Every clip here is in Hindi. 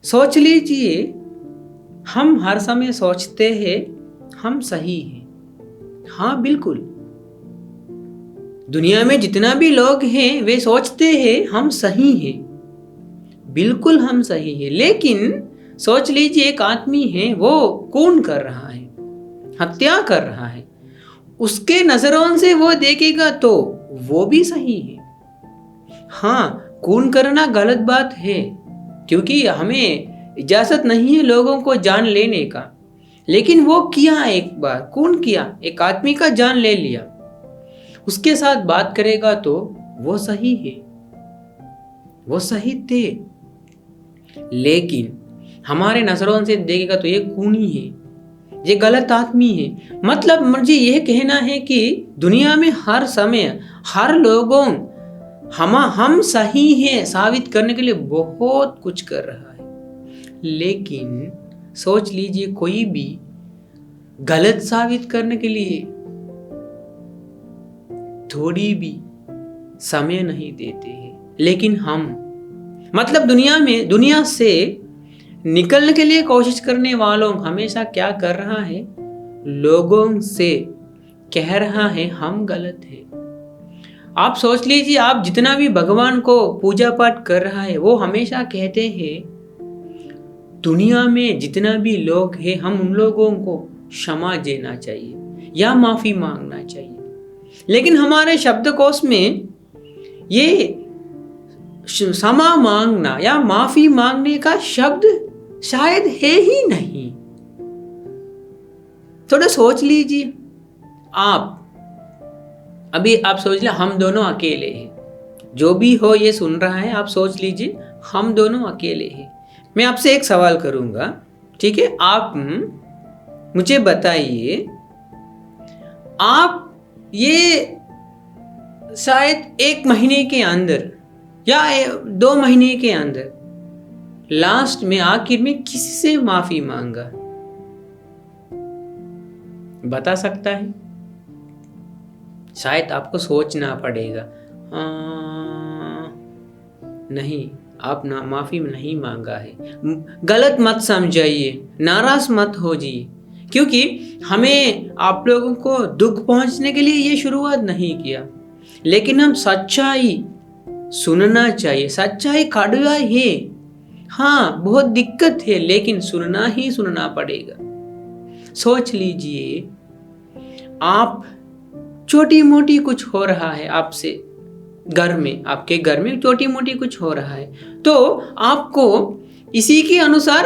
सोच लीजिए, हम हर समय सोचते हैं हम सही हैं। हाँ बिल्कुल, दुनिया में जितना भी लोग हैं वे सोचते हैं हम सही हैं, बिल्कुल हम सही हैं। लेकिन सोच लीजिए एक आदमी है, वो खून कर रहा है, हत्या कर रहा है, उसके नजरों से वो देखेगा तो वो भी सही है। हाँ, खून करना गलत बात है, क्योंकि हमें इजाजत नहीं है लोगों को जान लेने का। लेकिन वो किया, एक बार खून किया, एक आदमी का जान ले लिया, उसके साथ बात करेगा तो वो सही है, वो सही थे। लेकिन हमारे नजरों से देखेगा तो ये खूनी है, ये गलत आदमी है। मतलब मुझे यह कहना है कि दुनिया में हर समय हर लोगों हम सही हैं साबित करने के लिए बहुत कुछ कर रहा है। लेकिन सोच लीजिए कोई भी गलत साबित करने के लिए थोड़ी भी समय नहीं देते हैं। लेकिन हम मतलब दुनिया से निकलने के लिए कोशिश करने वालों हमेशा क्या कर रहा है, लोगों से कह रहा है हम गलत हैं। आप सोच लीजिए, आप जितना भी भगवान को पूजा पाठ कर रहा है, वो हमेशा कहते हैं दुनिया में जितना भी लोग हैं हम उन लोगों को क्षमा देना चाहिए या माफी मांगना चाहिए। लेकिन हमारे शब्दकोश में ये क्षमा मांगना या माफी मांगने का शब्द शायद है ही नहीं। थोड़ा सोच लीजिए, आप अभी आप सोच लीजिए हम दोनों अकेले हैं, जो भी हो ये सुन रहा है, आप सोच लीजिए हम दोनों अकेले हैं। मैं आपसे एक सवाल करूंगा, ठीक है? आप मुझे बताइए, आप ये शायद 1 महीने के अंदर या 2 महीने के अंदर लास्ट में आखिर में किसी से माफी मांगा, बता सकता है? शायद आपको सोचना पड़ेगा। नहीं, आप ना माफी नहीं मांगा है। गलत मत समझाइए, नाराज मत हो जाइए, क्योंकि हमें आप लोगों को दुख पहुंचने के लिए ये शुरुआत नहीं किया। लेकिन हम सच्चाई सुनना चाहिए। सच्चाई कड़वा है, हाँ बहुत दिक्कत है, लेकिन सुनना ही सुनना पड़ेगा। सोच लीजिए, आप छोटी मोटी कुछ हो रहा है आपसे, घर में, आपके घर में छोटी मोटी कुछ हो रहा है, तो आपको इसी के अनुसार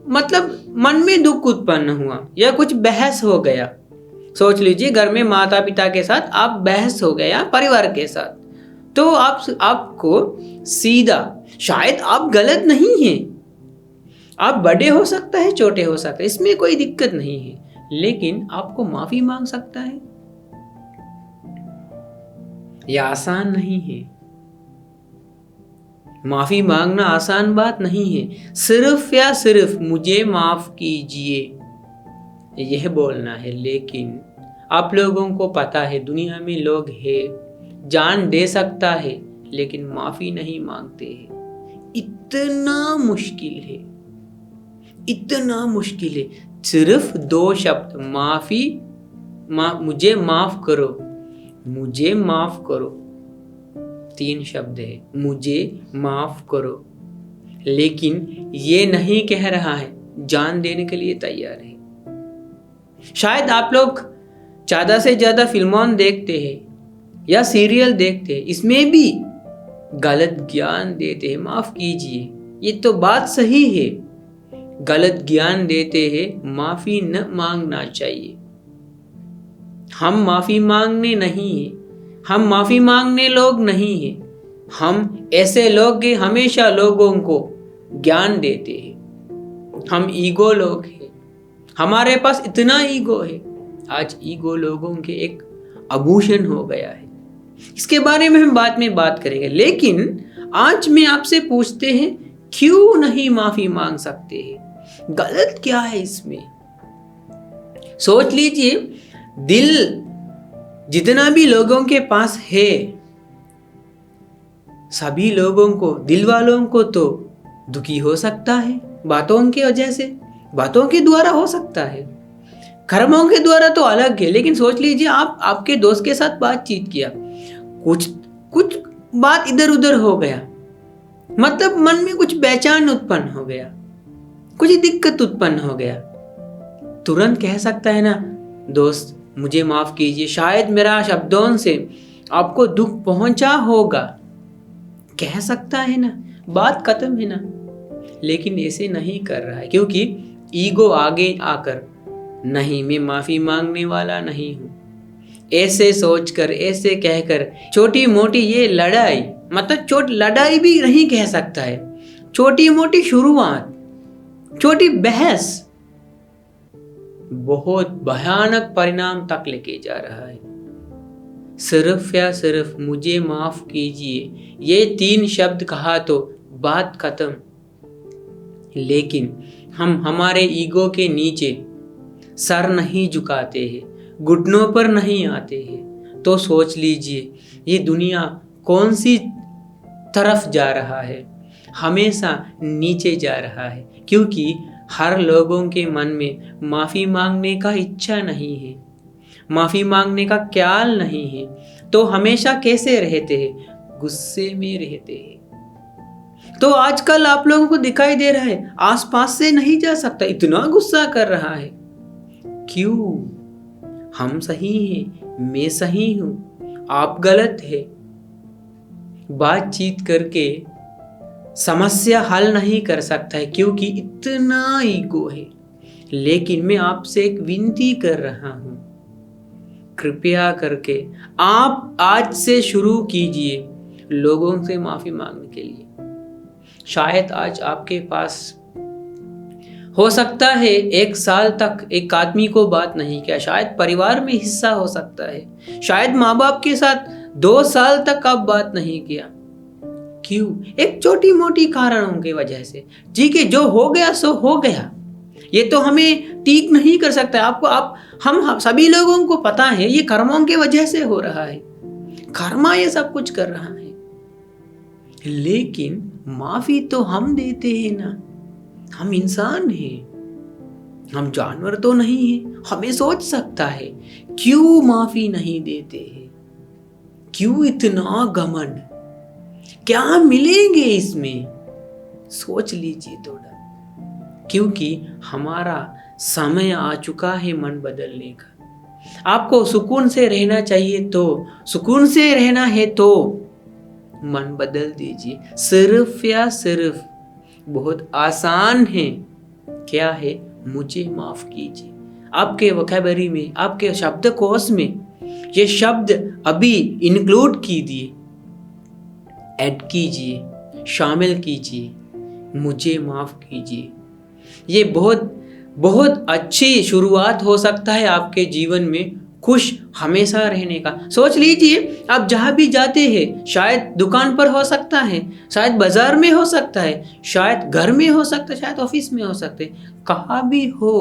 मतलब मन में दुख उत्पन्न हुआ या कुछ बहस हो गया। सोच लीजिए घर में माता पिता के साथ आप बहस हो गया, परिवार के साथ, तो आपको सीधा, शायद आप गलत नहीं हैं, आप बड़े हो सकता है, छोटे हो सकता है, इसमें कोई दिक्कत नहीं है, लेकिन आपको माफी मांग सकता है। यह आसान नहीं है, माफी मांगना आसान बात नहीं है। सिर्फ या सिर्फ मुझे माफ कीजिए यह बोलना है। लेकिन आप लोगों को पता है दुनिया में लोग हैं, जान दे सकता है लेकिन माफी नहीं मांगते हैं। इतना मुश्किल है, इतना मुश्किल है। सिर्फ 2 शब्द, माफी, मुझे माफ करो, मुझे माफ करो, 3 शब्द है, मुझे माफ करो। लेकिन ये नहीं कह रहा है, जान देने के लिए तैयार है। शायद आप लोग ज्यादा से ज्यादा फिल्मों देखते हैं या सीरियल देखते हैं, इसमें भी गलत ज्ञान देते हैं। माफ कीजिए, ये तो बात सही है, गलत ज्ञान देते हैं, माफी न मांगना चाहिए। हम माफी मांगने नहीं है, हम माफी मांगने लोग नहीं हैं, हम ऐसे लोग हैं हमेशा लोगों को ज्ञान देते हैं। हम ईगो लोग हैं, हमारे पास इतना ईगो है। आज ईगो लोगों के एक आभूषण हो गया है, इसके बारे में हम बाद में बात करेंगे। लेकिन आज मैं आपसे पूछते हैं, क्यों नहीं माफी मांग सकते हैं? गलत क्या है इसमें? सोच लीजिए, दिल जितना भी लोगों के पास है, सभी लोगों को, दिल वालों को तो दुखी हो सकता है बातों की वजह से, बातों के द्वारा हो सकता है, कर्मों के द्वारा तो अलग है। लेकिन सोच लीजिए आप आपके दोस्त के साथ बातचीत किया, कुछ कुछ बात इधर उधर हो गया, मतलब मन में कुछ बेचैन उत्पन्न हो गया, कुछ दिक्कत उत्पन्न हो गया, तुरंत कह सकता है ना, दोस्त मुझे माफ कीजिए, शायद मेरा शब्दों से आपको दुख पहुंचा होगा, कह सकता है ना, बात खत्म है ना। लेकिन ऐसे नहीं कर रहा है, क्योंकि ईगो आगे आकर, नहीं मैं माफी मांगने वाला नहीं हूं, ऐसे सोचकर, ऐसे कहकर छोटी मोटी ये लड़ाई, मतलब लड़ाई भी नहीं कह सकता है, छोटी मोटी शुरुआत, छोटी बहस बहुत भयानक परिणाम तक लेके जा रहा है। सिर्फ या सिर्फ मुझे माफ कीजिए, ये 3 शब्द कहा तो बात खत्म। लेकिन हम हमारे ईगो के नीचे सर नहीं झुकाते हैं, घुटनों पर नहीं आते हैं, तो सोच लीजिए ये दुनिया कौन सी तरफ जा रहा है, हमेशा नीचे जा रहा है। क्योंकि हर लोगों के मन में माफ़ी मांगने का इच्छा नहीं है, माफ़ी मांगने का ख्याल नहीं है, तो हमेशा कैसे रहते हैं, गुस्से में रहते हैं। तो आजकल आप लोगों को दिखाई दे रहा है आसपास से नहीं जा सकता, इतना गुस्सा कर रहा है। क्यों? हम सही हैं, मैं सही हूं, आप गलत है। बातचीत करके समस्या हल नहीं कर सकता है, क्योंकि इतना ईगो है। लेकिन मैं आपसे एक विनती कर रहा हूं, कृपया करके आप आज से शुरू कीजिए लोगों से माफी मांगने के लिए। शायद आज आपके पास हो सकता है 1 साल तक एक आदमी को बात नहीं किया, शायद परिवार में हिस्सा हो सकता है, शायद माँ बाप के साथ 2 साल तक आप बात नहीं किया। क्यों? एक छोटी मोटी कारणों की वजह से। ठीक है, जो हो गया सो हो गया, ये तो हमें ठीक नहीं कर सकता। हम सभी लोगों को पता है ये कर्मों के वजह से हो रहा है, कर्मा ये सब कुछ कर रहा है। लेकिन माफी तो हम देते हैं ना, हम इंसान हैं, हम जानवर तो नहीं हैं। हमें सोच सकता है क्यों माफी नहीं देते हैं, क्यों इतना घमंड, क्या मिलेंगे इसमें, सोच लीजिए थोड़ा। क्योंकि हमारा समय आ चुका है मन बदलने का। आपको सुकून से रहना चाहिए तो, सुकून से रहना है तो मन बदल दीजिए। सिर्फ या सिर्फ बहुत आसान है, क्या है, मुझे माफ कीजिए। आपके वोकैबुलरी में, आपके शब्दकोश में ये शब्द अभी इंक्लूड कीजिए, ऐड कीजिए, शामिल कीजिए, मुझे माफ कीजिए। ये बहुत बहुत अच्छी शुरुआत हो सकता है आपके जीवन में खुश हमेशा रहने का। सोच लीजिए आप जहाँ भी जाते हैं, शायद दुकान पर हो सकता है, शायद बाजार में हो सकता है, शायद घर में हो सकता है, शायद ऑफिस में हो सकते हैं, कहाँ भी हो,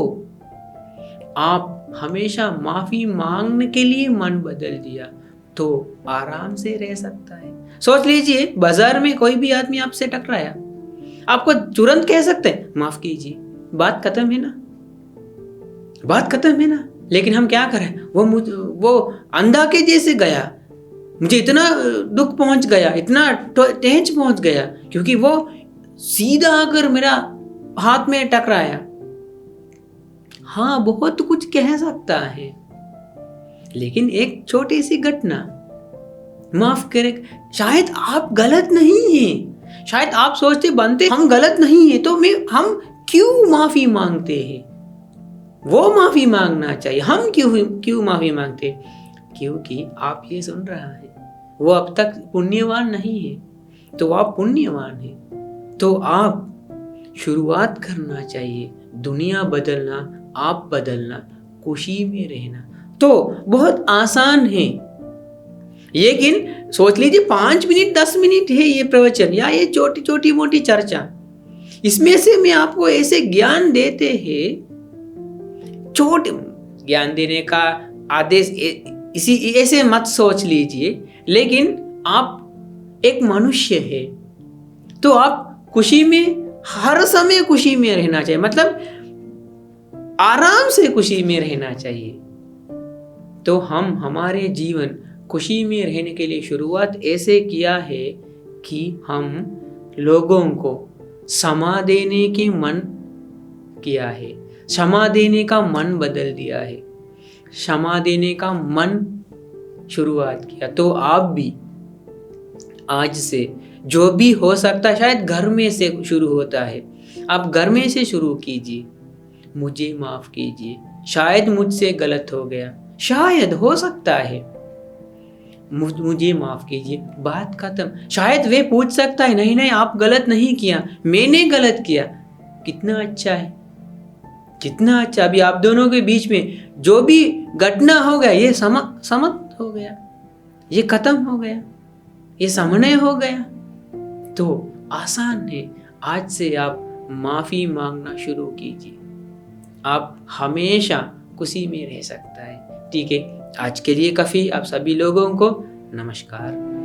आप हमेशा माफी मांगने के लिए मन बदल दिया तो आराम से रह सकता है। सोच लीजिए बाजार में कोई भी आदमी आपसे टकराया, आपको तुरंत कह सकते हैं माफ कीजिए, बात खत्म है ना, बात खत्म है ना। लेकिन हम क्या करें, वो अंधा के जैसे गया, मुझे इतना दुख पहुंच गया, इतना ठेंच पहुंच गया, क्योंकि वो सीधा आकर मेरा हाथ में टकराया। हाँ, बहुत कुछ कह सकता है, लेकिन एक छोटी सी घटना माफ करे। शायद आप गलत नहीं हैं, शायद आप सोचते बनते हम गलत नहीं है, तो हम क्यों माफी मांगते हैं, वो माफी मांगना चाहिए। हम क्यों माफी मांगते? क्योंकि आप ये सुन रहा है, वो अब तक पुण्यवान नहीं है, तो आप पुण्यवान है। तो आप शुरुआत करना चाहिए, दुनिया बदलना, आप बदलना, खुशी में रहना, तो बहुत आसान है। लेकिन सोच लीजिए 5 मिनट 10 मिनट है ये प्रवचन या ये छोटी छोटी मोटी चर्चा, इसमें से मैं आपको ऐसे ज्ञान देते हैं, छोटे ज्ञान देने का आदेश इसी ऐसे मत सोच लीजिए। लेकिन आप एक मनुष्य है, तो आप खुशी में हर समय खुशी में रहना चाहिए, मतलब आराम से खुशी में रहना चाहिए। तो हम हमारे जीवन खुशी में रहने के लिए शुरुआत ऐसे किया है कि हम लोगों को क्षमा देने की मन किया है, क्षमा देने का मन बदल दिया है, क्षमा देने का मन शुरुआत किया। तो आप भी आज से जो भी हो सकता है, शायद घर में से शुरू होता है, आप घर में से शुरू कीजिए। मुझे माफ कीजिए, शायद मुझसे गलत हो गया, शायद हो सकता है, मुझे माफ कीजिए, बात खत्म। शायद वे पूछ सकता है नहीं नहीं आप गलत नहीं किया, मैंने गलत किया। कितना अच्छा है, कितना अच्छा। अभी आप दोनों के बीच में जो भी घटना हो गया ये समाप्त हो गया, ये खत्म हो गया, ये सामने हो गया। तो आसान है, आज से आप माफी मांगना शुरू कीजिए, आप हमेशा खुशी में रह सकता है। ठीक है, आज के लिए काफी। आप सभी लोगों को नमस्कार।